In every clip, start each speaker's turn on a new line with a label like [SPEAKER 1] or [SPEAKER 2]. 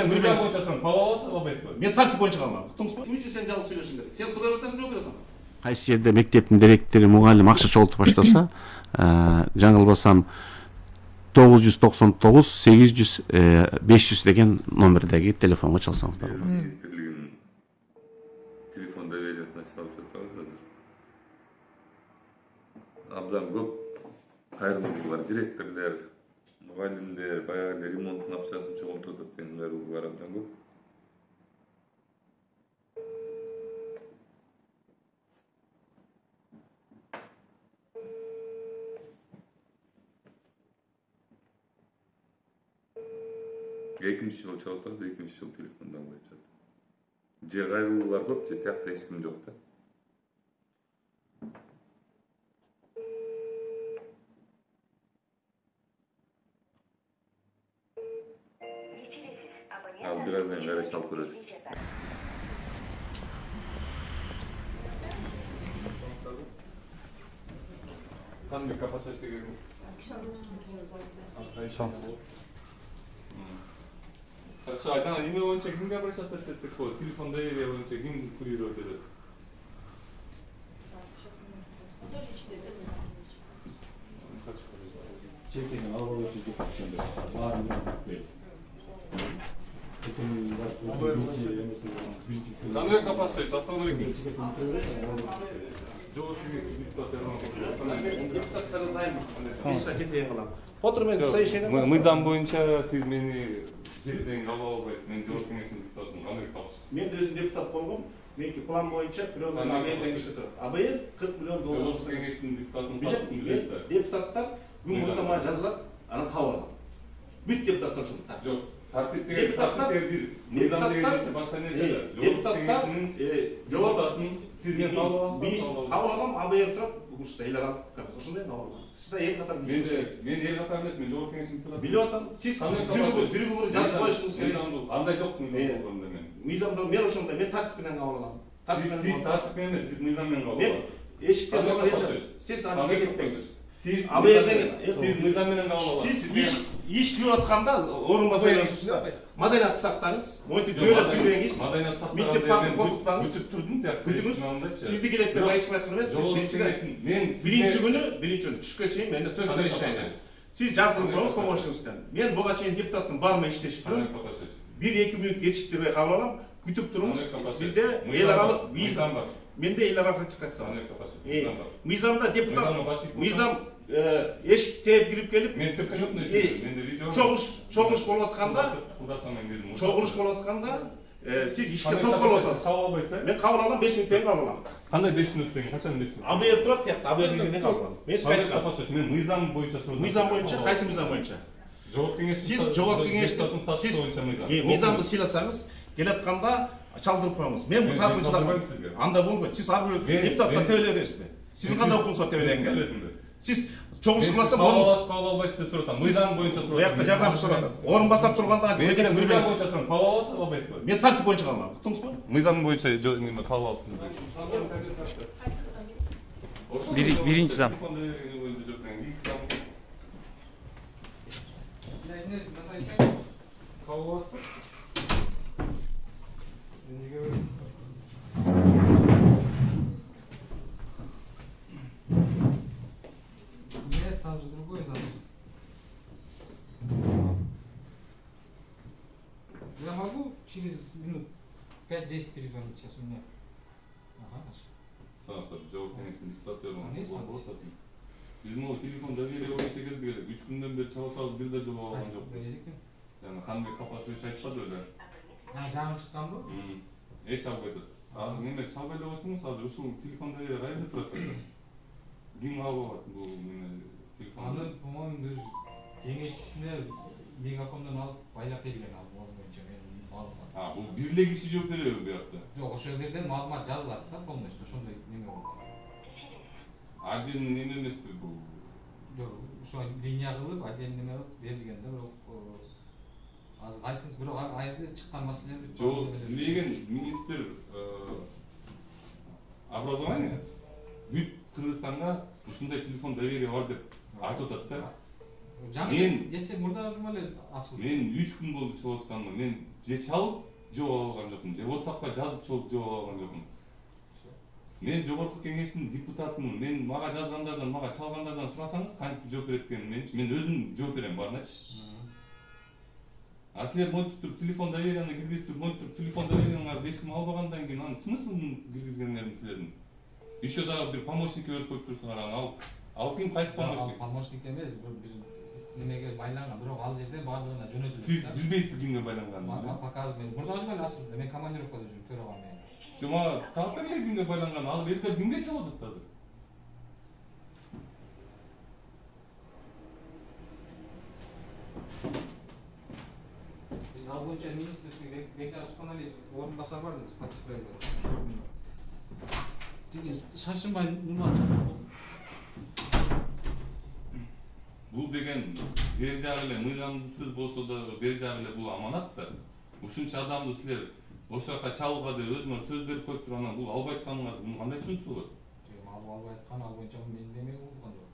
[SPEAKER 1] мемлекеттен
[SPEAKER 2] мыйзам боюнча кабыл албайсызбы?
[SPEAKER 1] Мен тартип боюнча калмам. Уктуңузбу? Эмне үчүн сен жалгыз сүйлөшүң керек? Сен сурап атасың, жооп берет.
[SPEAKER 3] Кайсы жерде мектептин директори мугалим акча чогултуп баштаса, жаңылбасам 999 800 500 деген номердеги телефонго чалсаңыздар болот.
[SPEAKER 4] Министрлигинин телефон довериясына чалып жатабыз. Абдан көп кайрымдуулар, директорлор, мугалимдер, баягы ремонттун акчасын чогултуп атат деген кайрылуулар абдан көп. Экинчи жыл чалып атат, экинчи жыл телефонду албай жатат. Же кайрылуулар көп, же тиякта эч ким жок да. Ал бираздан кайра чалып көрөсүз.
[SPEAKER 2] Кандай капаситет дегенimiz? Жаңа эме боюнча кимге обращаться этсек болот? Телефон доверия боюнча ким курировать этет?
[SPEAKER 5] Чекенин албаучу департаменти баарын
[SPEAKER 2] Кандай капаситет? Основной
[SPEAKER 1] Отырмен совещание.
[SPEAKER 2] Мыйзам боюнча сиз мени жерден кабыл албайсыз. Мен жооп кеңешинин депутатымын. Кандай капаситет?
[SPEAKER 1] Мен өзүм депутат болгом. Меники план боюнча бирөөдөн АБРден иштеп турат. АБР 40 миллион доллар.
[SPEAKER 2] Жооп кеңешинин депутатынын статусун билесизби?
[SPEAKER 1] Депутаттар күн муртама жазылат, анан кабыл алат. Бүт депутаттар ушул.
[SPEAKER 2] Жок. Депутаттар бир. Мыйзам деген нерсе башка нерсе.
[SPEAKER 1] Депутаттар
[SPEAKER 2] жооптатын сиз мен кабыл аласызбы?
[SPEAKER 1] Биз кабыл алам, АБР турат. Ушунда эле алып, ошондой кабыл алам. Сизде эки катар
[SPEAKER 2] мен эл катар эмес, мен жооп кеңешинин депутаты.
[SPEAKER 1] Билип атам. Сиз бир күн жазып коюшуңуз керек.
[SPEAKER 2] Андай жок мыйзамда мен.
[SPEAKER 1] Мыйзамда мен ошондой, мен тартип менен кабыл алам.
[SPEAKER 2] Сиз тартип менен эмес, сиз мыйзам менен кабыл аласыз.
[SPEAKER 1] Эшиктен сиз аны кетпеңиз.
[SPEAKER 2] Сиз мыйзам менен кабыл аласыз.
[SPEAKER 1] Сиз иш кылып атканда орун басып маданияты сактаңыз, монтип жөөлөп жүрбөңүз. Мектептарды коркутпаңыз.
[SPEAKER 2] Күтүп турдум да.
[SPEAKER 1] Сизди келет деп айтып эмес. Биринчи күнү түшкө чейин менде төз совещание. Сиз жаздырып коюңуз помощниктен. Мен буга чейин депутаттын барыма иштешип турам. 1-2 мүнөт кечиктирбей кабыл алам. Күтүп туруңуз. Бизде эл аралык мыйзам бар. Менде эл аралык ратификация бар. Мыйзамда депутат мыйзам эшик тееп кирип келип,
[SPEAKER 2] мен тепкен жокмун эшикти. Менде видео.
[SPEAKER 1] Чогулуш болуп атканда, сиз ишке тосколуп атасыз.
[SPEAKER 2] Кабыл албайсыздар?
[SPEAKER 1] Мен кабыл алам, 5 мүнөттөн кабыл алам.
[SPEAKER 2] Кандай 5 мүнөт деген? Качан 5 мүнөт?
[SPEAKER 1] АБР турат тиякта, АБРден кабыл алам. Мен сизге айтам.
[SPEAKER 2] Мен мыйзам боюнча сурдум.
[SPEAKER 1] Мыйзам боюнча, кайсы мыйзам боюнча?
[SPEAKER 2] Жооп кеңеш.
[SPEAKER 1] Сиз жооп кеңештин статусу боюнча мыйзамды сыйласаңыз, келатканда чалдырып коюңуз. Мен сарбынчылар анда болбойт. Сиз ар бир депутатка тебеле бересизби? Сиздин кандай укугуңуз бар тебелегенге? Сиз чогулуш кылмаса
[SPEAKER 2] кабыл албайсыз деп сурап атам. Мыйзам боюнча сурап атам.
[SPEAKER 1] Буякта жардам сурап атам. Орун бастап турганда
[SPEAKER 2] мыйзам боюнча сурап кабыл албайсызбы?
[SPEAKER 1] Мен тартип боюнча калмам. Уктуңузбу?
[SPEAKER 2] Мыйзам боюнча кабыл алсын.
[SPEAKER 6] Биринчи зам.
[SPEAKER 2] Кабыл аласызбы? Эмнеге бересиз?
[SPEAKER 6] Нет, там же другой зам. Я могу через минут 5-10 перезвонить сейчас у меня? Ага,
[SPEAKER 2] Саңыздар, жооп кеңешинин депутаттары биз могу телефон доверия боюнча келдик эле. 3 күндөн бери чалып атабыз, бир да жооп алган жокпуз. Жана Канбек Капашевич айтпады беле.
[SPEAKER 6] Жаңы чыкканбы?
[SPEAKER 2] Эч албай атат. Азыр неме чалбай эле койсоңуз, азыр ушул телефон доверия кайда турат эле? Ким кабыл алат бул неме телефон?
[SPEAKER 6] Аны, по-моему, бир кеңешчисине мегафондон алып байлап берген ал боюнча менин маалымат.
[SPEAKER 2] Бул бир эле киши жооп береби буякта?
[SPEAKER 6] Жок, ошол жерден маалымат жазылат да, полностью ошондой неме болот.
[SPEAKER 2] Отдельный неме эмеспи бул?
[SPEAKER 6] Жок, ошо линия кылып отдельный неме берилген да, бирок азыр кайсынысы бирок айырды чыккан маселени
[SPEAKER 2] жок, билеген министр образование бүт Кыргызстанга ушундай телефон доверия бар деп айтып атат да. Men
[SPEAKER 6] geçe murda juma эле ачылды.
[SPEAKER 2] Мен 3 күн болду чыгып атканыма. Мен же чалып жооп алган жокмун. Же WhatsAppка жазып чалып жооп алган жокмун. Мен жогорку кеңештин депутатымын. Мен мага жазгандардан, мага чалгандардан сурасаңыз, кантип жооп берет экенин мен өзүм жооп берем, барначы. А силер монтип туруп телефон доверияны киргизип, монтип туруп телефон доверияңарды эч ким албагандан кийин анын смыслын киргизгениңердин силердин. Еще дагы бир помощник өрүп коюп турсуңар, ал ким, кайсы помощник?
[SPEAKER 6] Помощник эмес, бир немеге байланган, бирок ал жерде бардыгына жөнөтүлдү.
[SPEAKER 2] Сиз билбейсиз кимге байланганын?
[SPEAKER 6] Показ мен мурда жумал ачылды. Мен командировкада жүрүп төрөган мен.
[SPEAKER 2] Жома таап бергиле кимге байланган? Ал эртең кимге чалып атат азыр?
[SPEAKER 6] Биз ал боюнча министрликте Бектар Суканалиев орун басар бар деп Spotify'да. Тиги шашынбай нема
[SPEAKER 2] Бул деген бер жагы эле мыйзамсыз болсо да бер жагы эле бул аманат да. Ушунча адамды силер ошол жака чалууга деп өзүңөр сөз берип коюп туруп анан бул албай атканыңар муну кандай түшүнүшү болот?
[SPEAKER 6] Албай аткан ал боюнча мен неме кылган жок.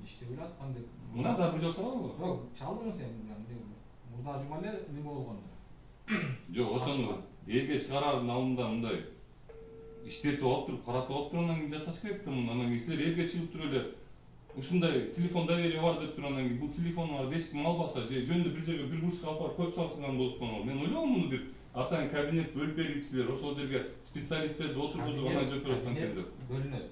[SPEAKER 6] Иштебей аткан деп.
[SPEAKER 2] Мына да бир жол чалабы?
[SPEAKER 6] Жок, чалдың сен. Мурда жума эле неме болгон.
[SPEAKER 2] Жок, ошону элге чыгарардын алдында мындай иштетип алып туруп, каратып алып туруп анан кийин жасаш керек да муну. Анан кийин силер элге чыгып туруп эле ушундай телефон доверие бар деп туруп анан кийин бул телефоңарды эч ким албаса же жөндө бир жерге бир бурчка алып барып коюп салсаңар болсо, мен ойлойм муну бир атайын кабинет бөлүп берип силер ошол жерге специалисттерди отургузуп анан жооп берип аткан керек.
[SPEAKER 6] Бөлүнөт.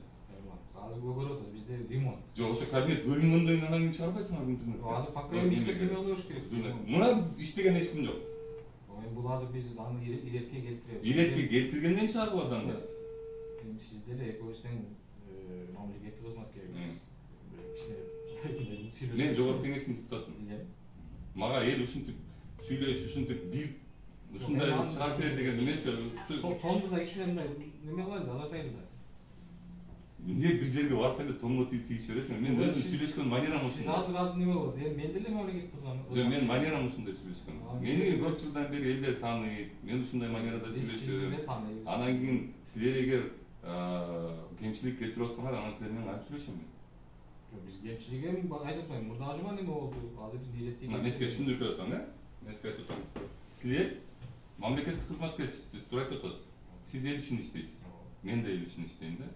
[SPEAKER 6] Азыр көрүп атат бизде ремонт.
[SPEAKER 2] Жок, ошо кабинет бөлүнгөндөн кийин анан кийин чыгарбайсыңар интернетке.
[SPEAKER 6] Азыр пока иштеп неме болуш керек.
[SPEAKER 2] Мына иштеген эч ким жок.
[SPEAKER 6] Бул азыр биз аны иретке келтиребиз.
[SPEAKER 2] Иретке келтиргенден чыгарылат анда.
[SPEAKER 6] Эми сиз деле экөөбүздүн мамлекеттик кызматкерибиз.
[SPEAKER 2] Мен жогорку кеңештин депутатымын. Мага эл ушинтип сүйлөш, ушинтип бир ушундай чыгарып берет деген эмес.
[SPEAKER 6] Сонду да кичине мындай неме кылайлы, азатайлы да.
[SPEAKER 2] Эмне бир жерге барса эле тоңго тийише бересиң. Мен өзүм сүйлөшкөн манерам ушундай.
[SPEAKER 6] Сиз азыр неме болот? Мен деле мамлекеттик кызмат.
[SPEAKER 2] Жок, мен манерам ушундай сүйлөшкөн. Мени көп жылдан бери элдер тааныйт. Мен ушундай манерада сүйлөшөм. Анан кийин силер эгер кемчилик келтирип атсаңар, анан силер менен кантип сүйлөшөм мен?
[SPEAKER 6] Биз кемчилик эми айтып атпайм. Мурда жума неме болду? Азыр иретти.
[SPEAKER 2] Мен сизге түшүндүрүп берип атам, Мен сизге айтып атам. Силер мамлекеттик кызматкерсиз, сиз туура айтып атасыз. Сиз эл үчүн иштейсиз. Мен да эл үчүн иштейм да.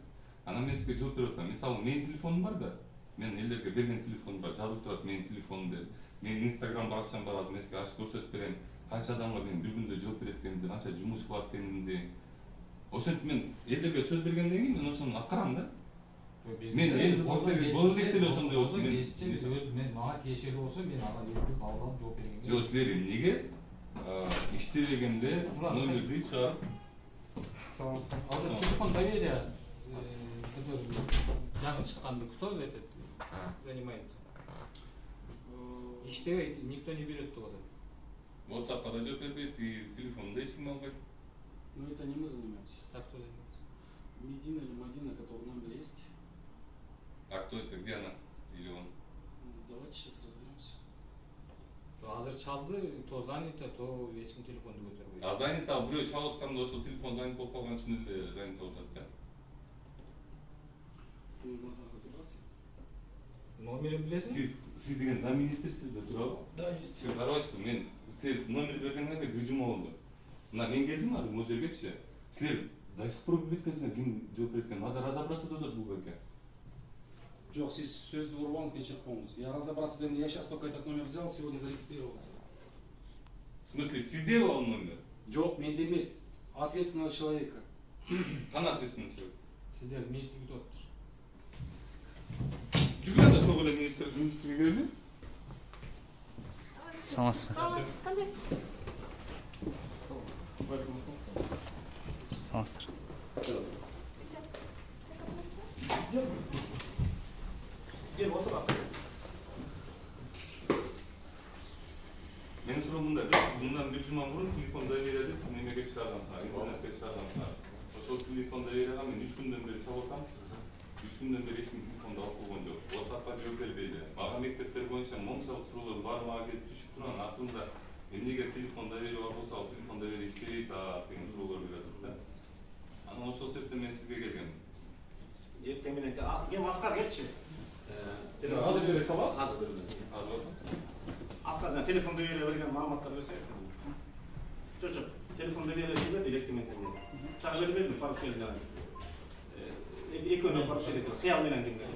[SPEAKER 2] Анан мен сизге жооп берип атам. Мисалы, менин телефонум бар да. Мен элдерге берген телефонум бар, жазып турат менин телефонум деп. Менин Instagram баракчам бар, азыр мен сизге ачып көрсөтүп берем. Канча адамга мен бир күндө жооп берет экенимди, канча жумуш кылат экенимди. Ошентип мен элдерге сөз бергенден кийин мен ошону аткарам да. Мен эл болдек деле ошондой болсун.
[SPEAKER 6] Мен мага тиешелүү болсо мен ага элдик алып жооп бергенге.
[SPEAKER 2] Жок, силер эмнеге иштебегенде номерди чыгарып
[SPEAKER 6] саламатсыздар. Ал телефон доверия жаңы чыкканды кто этот занимается? Иштебейт, никто не берет деп атат.
[SPEAKER 2] WhatsApp'ка да жооп бербейт, телефонду эч ким албайт.
[SPEAKER 7] Но это не мы занимаемся.
[SPEAKER 6] А кто занимается?
[SPEAKER 7] Медина или Мадина, который номер есть.
[SPEAKER 2] А кто это, где она? Или он?
[SPEAKER 7] Давайте сейчас разберемся.
[SPEAKER 6] Азыр чалды, то занято, то эч ким телефонду көтөрбөйт.
[SPEAKER 2] А занято, бирөө чалып атканда ошол телефон занят болуп калган үчүн эле занято болуп атат да.
[SPEAKER 7] Надо разобраться.
[SPEAKER 6] Номерин билесиңби?
[SPEAKER 2] Сиз деген замминистрсиз да, туурабы?
[SPEAKER 7] Да, есть.
[SPEAKER 2] Сиз карабайсызбы, мен силер номер бергениңерге бир жума болду. Мына мен келдим азыр могу жергечи. Силер до сих пор билбейт экенсиңер ким жооп берет экенин. Надо разобраться деп атат бул беке.
[SPEAKER 7] Жок, сиз сөздү урбаңыз, кечирип Я разобраться дегенде, я сейчас только этот номер взял, сегодня зарегистрировался.
[SPEAKER 2] В смысле, сизде ал номер?
[SPEAKER 7] Жок, менде эмес. Ответственного человека.
[SPEAKER 2] Кана ответственный человек?
[SPEAKER 6] Сиздер министрликте отур.
[SPEAKER 2] Жүргөн да чогуу эле министрге келди.
[SPEAKER 3] Саламатсызбы? Саламатсыздар.
[SPEAKER 1] Gel otur bak.
[SPEAKER 2] Менин суроом мындан бир жума мурун телефон доверия деп немеге чыгаргансыңар, интернетке чыгаргансыңар. Ошол телефон доверияга мен 3 күндөн бери чалып атам. 3 күндөн бери эч ким телефонду алып койгон жок. WhatsApp'ка жооп бербейди. Мага мектептер боюнча моншалык суроолор баары мага келип түшүп турган артында эмнеге телефон доверия бар болсо, ал телефон доверия иштебейт деген суроолор келип атат да. Анан ошол себептен мен сизге келгем.
[SPEAKER 1] Эртең менен мен Аскар келчи.
[SPEAKER 2] Азыр деле чалабы?
[SPEAKER 1] Азыр Askardan telefonda verilen malumatlar versene. Çocuk, telefonda verilen direktmen geliyor. Sana vermedim mi? Parça elinden. Ekonomi parça elinden. Hayal edilen dinler.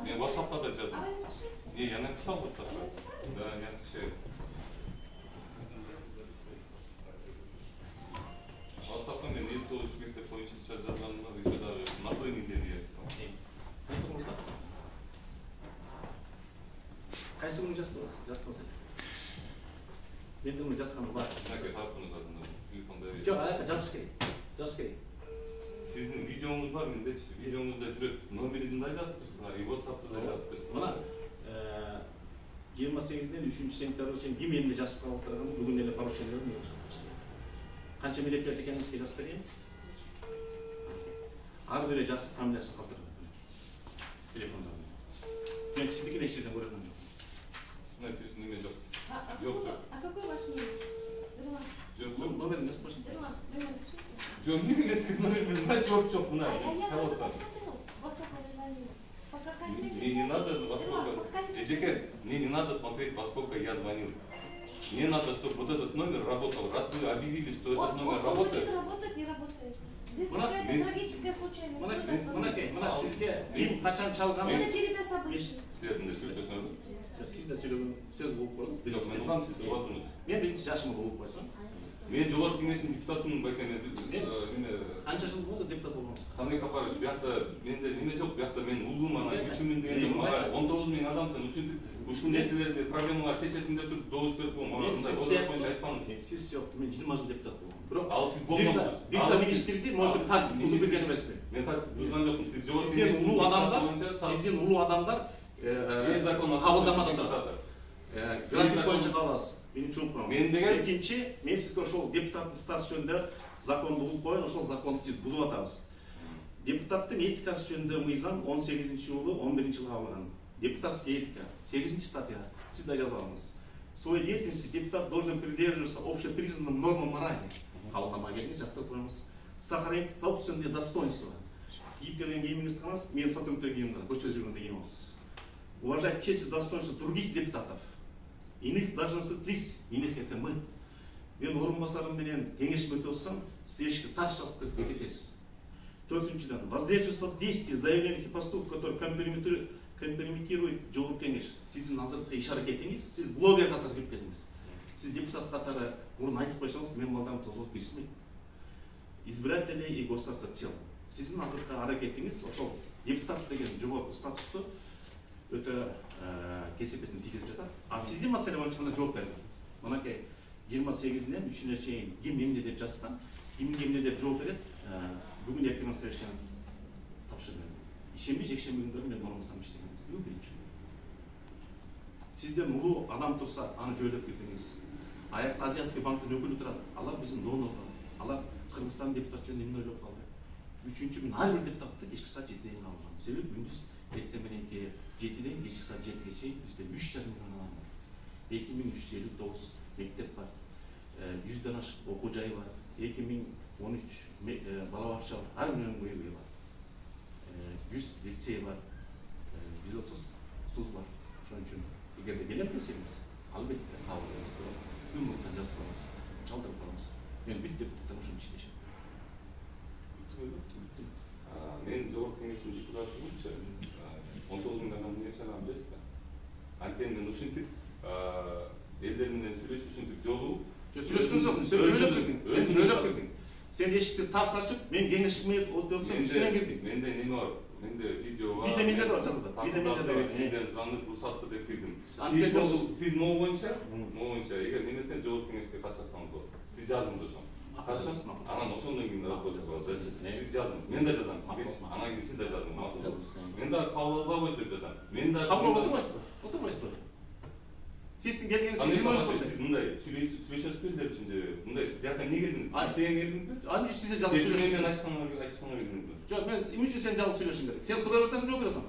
[SPEAKER 2] Ben WhatsApp'ta da yazdım. Niye yana kısa WhatsApp'ta? Да, я şey. WhatsApp'ta ben ilk doğru çıkıp da koyunca yazanlarla işte da nasıl indiriyor yapsam.
[SPEAKER 1] Ne durumda? Kaysı günü jastınız? Ben de bunu jaskanım var.
[SPEAKER 2] Ne kadar bunu zaten telefonda.
[SPEAKER 1] Yok, ayakta jas gerek.
[SPEAKER 2] Sizin videonuz var mı? Videonuzda direkt numarını da yazdırsınlar, WhatsApp'ta da yazdırsınlar.
[SPEAKER 1] Bana 28'den 3. senktör için bir memle jasıp kalıptırağını bugün neyle paroşenlerim yok. Kança milletler tekenizke jasıp vereyim? Ağır böyle jasıp familiyası kaldırdım. Telefonda. Ben sizdeki neşirden görüyorum.
[SPEAKER 2] Ne yok.
[SPEAKER 8] Yok. А какой ваш номер?
[SPEAKER 2] Yok.
[SPEAKER 1] Номер не спрашивай.
[SPEAKER 2] Yok, ne eski номер? Çok bunlar.
[SPEAKER 8] Я просто посмотрел, во сколько вы звонили. Пока
[SPEAKER 2] Мне не надо во сколько. Мне не надо смотреть, во сколько я звонил. Мне надо, чтобы вот этот номер работал. Раз вы объявили, что этот номер работает.
[SPEAKER 8] Он работает, не работает. Здесь какая-то трагическая случайность.
[SPEAKER 1] Мына сизге ким качан чалган?
[SPEAKER 8] Это череда событий.
[SPEAKER 2] Сіздердің де сөйлесін өді?
[SPEAKER 1] Siz de söylüyorum, söz болып koydunuz.
[SPEAKER 2] Жоқ, мен ұғам, сіз ұғадыңыз.
[SPEAKER 1] Ben birinci yaşımda болып koysam.
[SPEAKER 2] Мен жоғарғы кеңестің депутатымын байқаймын.
[SPEAKER 1] Қанша жыл болды депутат болғаныңыз?
[SPEAKER 2] Қандай Капарович, бұяқта менде неме жоқ, бұяқта мен ұлым ана күшімін деген маған 19.000 адамсың, ушул нерселерди проблемалар чечесин деп туруп добуш берип мага мындай болот боюнча айтпаңыз.
[SPEAKER 1] Сиз сыяктуу мен 20 жыл депутат болдум. Бирок
[SPEAKER 2] ал сиз болмосуз.
[SPEAKER 1] Бир да министрди могу тартип бузуп берген эмесмин.
[SPEAKER 2] Мен тартип бузган жокмун. Сиз жогорку
[SPEAKER 1] сиздин улуу адамдар кабылдамада турат. График боюнча калабыз. Биринчи укмам.
[SPEAKER 2] Мен деген
[SPEAKER 1] экинчи, мен сизге ошол депутаттык статус жөнүндө законду угуп коюн, ошол законду сиз бузуп атасыз. Депутаттын этикасы жөнүндө мыйзам 18-жылы 11-жылы кабылган. Депутатская этика, 8 статья, всегда жазалыңыз. В своей деятельности депутат должен придерживаться общепризнанным нормам морали. Сохранить собственное достоинство. Уважать честь и достоинство других депутатов. Иных должностных лиц, иных это мы. Мен орынбасарым менен кеңешме өтсөм, сиз эшикти таш жазып кетесиз. Төртүнчүдөн, воздействие действий, заявлений поступков, которые компрометирует жогорку кеңеш. Сиздин азыркы иш аракетиңиз, сиз блогер катары кирип кетиңиз. Сиз депутат катары мурун айтып койсоңуз, мен балдарым тозолуп киришмейт. Избиратели и государство в целом. Сиздин азыркы аракетиңиз ошол депутат деген жогорку статусту өтө кесепетин тийгизип жатат. А сиздин маселе боюнча мына жооп бердим. Мынакей 28-ден 3-үнө чейин ким эмне деп жазган, ким эмне деп жооп берет. Бүгүн эртең совещание тапшырдым. Ишемби жекшемби күндөрү мен орунбасарым иштегенбиз. Бүгүн биринчи. Сизден улуу адам турса, аны жөйлөп кирдиңиз. Аякта Азиатский банктын өкүлү турат. Алар биздин донор. Алар Кыргызстан депутат жөнүндө эмне ойлоп калды. Үчүнчү мен ар бир депутатты кечки саат 7-ден кийин алгам. Себеби күндүз эртең мененки 7-ден кечки саат 7-ге чейин бизде 3,5 миллион адам бар. 2359 мектеп бар. 100ден ашык окуу жай бар. 2013 бала бакча бар. Ар миллион үй бар. 100 лицей бар. 130 суз бар. Ошон үчүн эгерде келем десеңиз, албетте кабыл кылыңыз. Үмүттөн жазып коюңуз. Чалдырып коюңуз. Мен бүт депутаттар ошону иштешем.
[SPEAKER 2] Мен жогорку кеңештин депутаты боюнча 19 адам нерсени билесизби? Анткени мен ушинтип элдер менен сүйлөшүп ушинтип жолугуп
[SPEAKER 1] Сөйлөшкөн жоқсың, сен жөйлөп кирдиң. Сен эшикти тарс ачып, мен кеңешме өтсөм үстүнөн кирдиң.
[SPEAKER 2] Менде неме бар? Менде видео бар.
[SPEAKER 1] Видео бар жазылды. Видео бар.
[SPEAKER 2] Сизден суранып уруксатты деп кирдим.
[SPEAKER 1] Сиз
[SPEAKER 2] могу боюнча, эгер немесен жогорку кеңешке катышсаңыз болот. Сиз жазыңыз ошону. Хорошо? Анан ошондон кийин работать. Сиз жазыңыз. Мен да жазам. Анан кийин сиз да жазыңыз. Мен да кабыл албайт деп жазам. Мен да
[SPEAKER 1] кабыл алып отурбайсызбы? Отурбайсызбы? Sizin gelgeniz
[SPEAKER 2] Аны
[SPEAKER 1] 20
[SPEAKER 2] башка
[SPEAKER 1] минут.
[SPEAKER 2] сиз мындай сүйлөшөсүз белдер үчүн мындай сиз бияка эмне келдиңиз? Иштеген келдиңизби?
[SPEAKER 1] Анча size жалгыз
[SPEAKER 2] Мен
[SPEAKER 1] söylüyorsun.
[SPEAKER 2] айтышканга келдиңизби?
[SPEAKER 1] Жоқ, мен эмне үчүн сен жалгыз söylөшүң керек? Сен сурап атасың, жооп бере атам.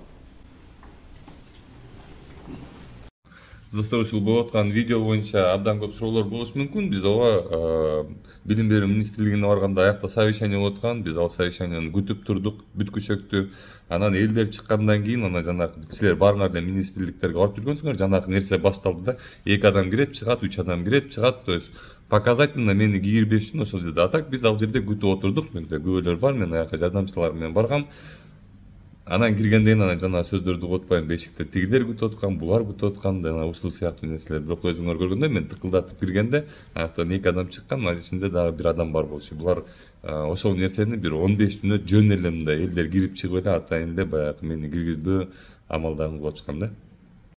[SPEAKER 4] Достор, ушул болуп аткан видео боюнча абдан көп суроолор болушу мүмкүн. Биз ооба билим берүү министрлигине барганда аякта совещание болуп аткан. Биз ал совещанияны күтүп турдук, бүткүчөктү. Анан элдер чыккандан кийин анан жанагы силер барыңар эле министрликтерге барып жүргөнсүңөр, жанагы нерсе башталды да. 2 адам кирет, чыгат, 3 адам кирет, чыгат. То есть показательно мени кийирбеш үчүн ошол жерде. А так биз ал жерде күтүп отурдук. Менде күбөлөр бар, мен аяка жардамчылар менен баргам. Анан киргенден анан жана сөздөрдү угутпайм, бешикте тигилер күтүп аткан, булар күтүп аткан, жана ушул сыяктуу нерселер. Бирок өзүңөр көргөндөй мен тыкылдатып киргенде, аяктан 2 адам чыккан, анын ичинде дагы 1 адам бар болчу. Булар ошол нерсени бир 15 мүнөт жөн эле мындай элдер кирип чыгып эле атайын эле баягы мени киргизбөө амалдарын кылып атышкан да.